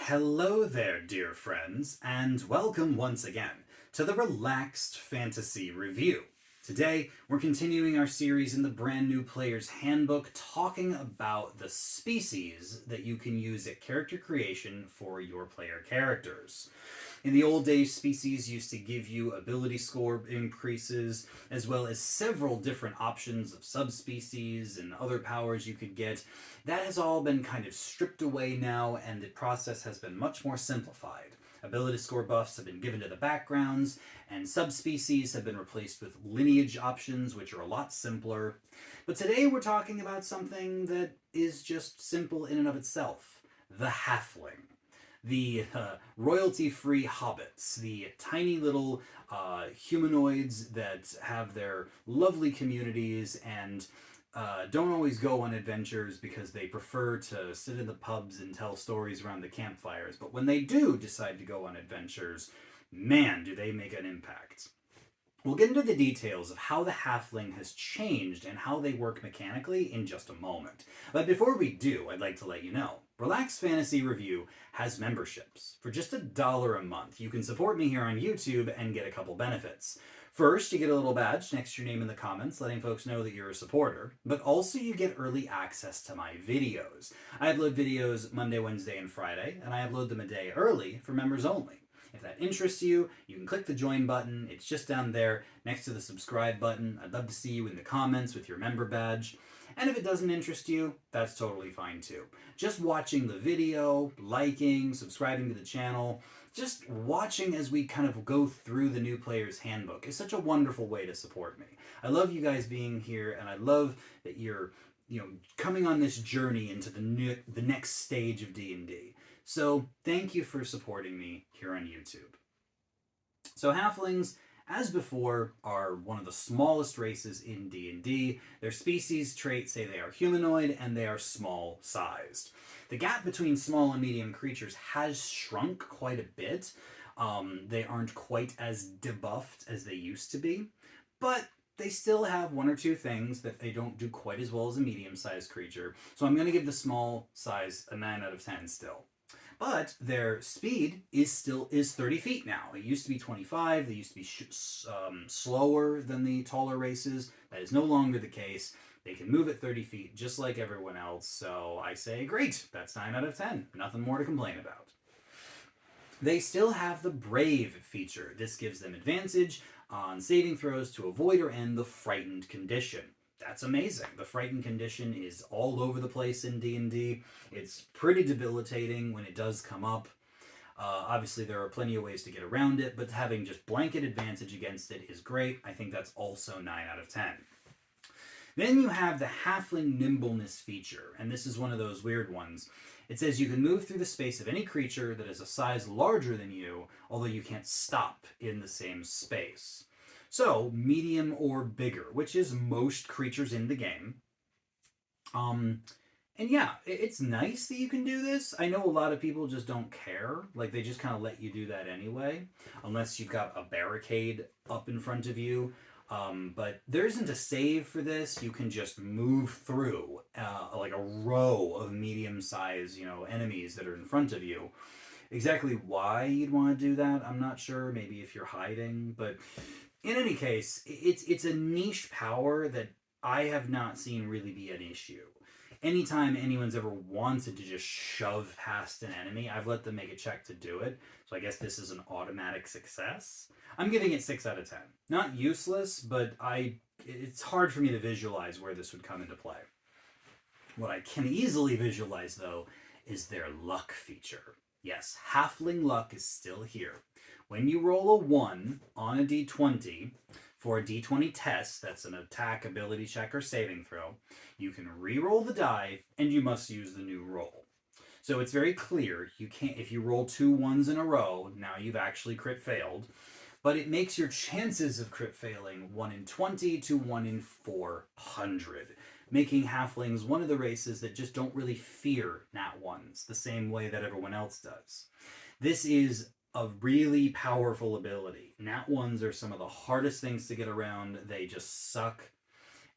Hello there, dear friends, and welcome once again to the Relaxed Fantasy Review. Today, we're continuing our series in the brand new Player's Handbook, talking about the species that you can use at character creation for your player characters. In the old days, species used to give you ability score increases, as well as several different options of subspecies and other powers you could get. That has all been kind of stripped away now, and the process has been much more simplified. Ability score buffs have been given to the backgrounds, and subspecies have been replaced with lineage options, which are a lot simpler. But today we're talking about something that is just simple in and of itself: the Halfling. The royalty-free hobbits, the tiny little humanoids that have their lovely communities and don't always go on adventures because they prefer to sit in the pubs and tell stories around the campfires. But when they do decide to go on adventures, man, do they make an impact. We'll get into the details of how the halfling has changed and how they work mechanically in just a moment. But before we do, I'd like to let you know, Relax Fantasy Review has memberships. For just $1 a month, you can support me here on YouTube and get a couple benefits. First, you get a little badge next to your name in the comments, letting folks know that you're a supporter, but also you get early access to my videos. I upload videos Monday, Wednesday, and Friday, and I upload them a day early for members only. If that interests you, you can click the join button. It's just down there next to the subscribe button. I'd love to see you in the comments with your member badge. And if it doesn't interest you, that's totally fine too. Just watching the video, liking, subscribing to the channel, just watching as we kind of go through the new player's handbook is such a wonderful way to support me. I love you guys being here, and I love that you're coming on this journey into the next stage of D&D. So thank you for supporting me here on YouTube. So halflings, as before, are one of the smallest races in D&D. Their species traits say they are humanoid and they are small sized. The gap between small and medium creatures has shrunk quite a bit. They aren't quite as debuffed as they used to be, but they still have one or two things that they don't do quite as well as a medium-sized creature. So I'm going to give the small size a 9 out of 10 still. But their speed is 30 feet now. It used to be 25. They used to be slower than the taller races. That is no longer the case. They can move at 30 feet just like everyone else. So I say, great, that's 9 out of 10. Nothing more to complain about. They still have the Brave feature. This gives them advantage on saving throws to avoid or end the frightened condition. That's amazing. The frightened condition is all over the place in D&D. It's pretty debilitating when it does come up. Obviously, there are plenty of ways to get around it, but having just blanket advantage against it is great. I think that's also 9 out of 10. Then you have the Halfling Nimbleness feature, and this is one of those weird ones. It says you can move through the space of any creature that is a size larger than you, although you can't stop in the same space. So, medium or bigger, which is most creatures in the game. And yeah, it's nice that you can do this. I know a lot of people just don't care. Like, they just kind of let you do that anyway, unless you've got a barricade up in front of you. But there isn't a save for this. You can just move through like a row of medium-sized, enemies that are in front of you. Exactly why you'd want to do that, I'm not sure. Maybe if you're hiding, but in any case, it's a niche power that I have not seen really be an issue. Anytime anyone's ever wanted to just shove past an enemy, I've let them make a check to do it. So I guess this is an automatic success. I'm giving it 6 out of 10. Not useless, but it's hard for me to visualize where this would come into play. What I can easily visualize, though, is their luck feature. Yes, halfling luck is still here. When you roll a 1 on a d20 for a d20 test, that's an attack, ability check, or saving throw, you can re-roll the die, and you must use the new roll. So it's very clear, if you roll 2 1s in a row, now you've actually crit failed, but it makes your chances of crit failing 1 in 20 to 1 in 400, making halflings one of the races that just don't really fear nat 1s the same way that everyone else does. This is a really powerful ability. Nat 1s are some of the hardest things to get around. They just suck,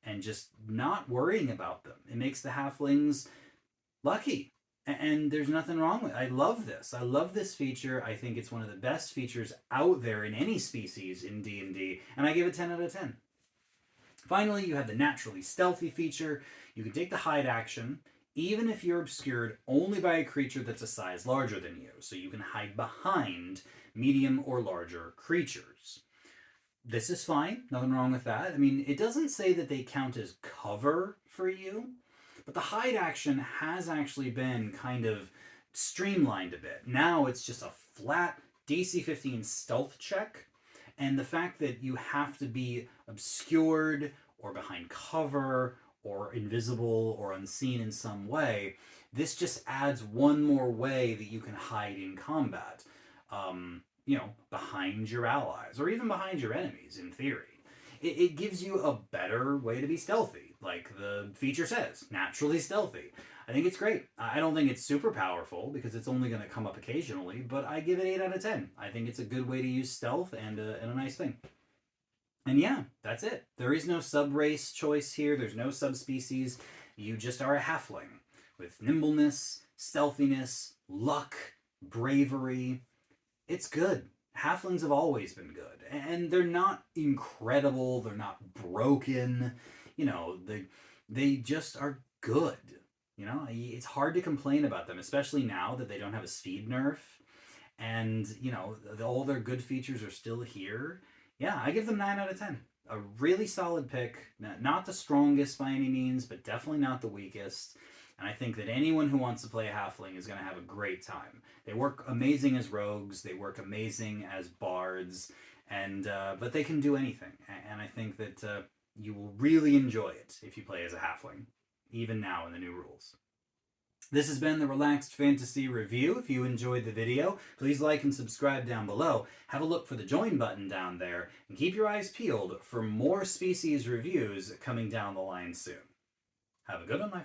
and just not worrying about them, it makes the halflings lucky. And there's nothing wrong with it. I love this. I love this feature. I think it's one of the best features out there in any species in D&D, and I give it 10 out of 10. Finally, you have the naturally stealthy feature. You can take the hide action, even if you're obscured only by a creature that's a size larger than you. So you can hide behind medium or larger creatures. This is fine. Nothing wrong with that. I mean, it doesn't say that they count as cover for you, but the hide action has actually been kind of streamlined a bit. Now it's just a flat DC 15 stealth check, and the fact that you have to be obscured or behind cover or invisible or unseen in some way, this just adds one more way that you can hide in combat. Behind your allies or even behind your enemies, in theory. It gives you a better way to be stealthy, like the feature says, naturally stealthy. I think it's great. I don't think it's super powerful because it's only going to come up occasionally, but I give it 8 out of 10. I think it's a good way to use stealth and a nice thing. And yeah, that's it. There is no sub-race choice here. There's no subspecies. You just are a halfling with nimbleness, stealthiness, luck, bravery. It's good. Halflings have always been good. And they're not incredible. They're not broken. They just are good. It's hard to complain about them, especially now that they don't have a speed nerf. And, all their good features are still here. Yeah, I give them 9 out of 10. A really solid pick. Not the strongest by any means, but definitely not the weakest. And I think that anyone who wants to play a halfling is going to have a great time. They work amazing as rogues. They work amazing as bards. But they can do anything. And I think that you will really enjoy it if you play as a halfling, even now in the new rules. This has been the Relaxed Fantasy Review. If you enjoyed the video, please like and subscribe down below. Have a look for the join button down there, and keep your eyes peeled for more species reviews coming down the line soon. Have a good one, my friends.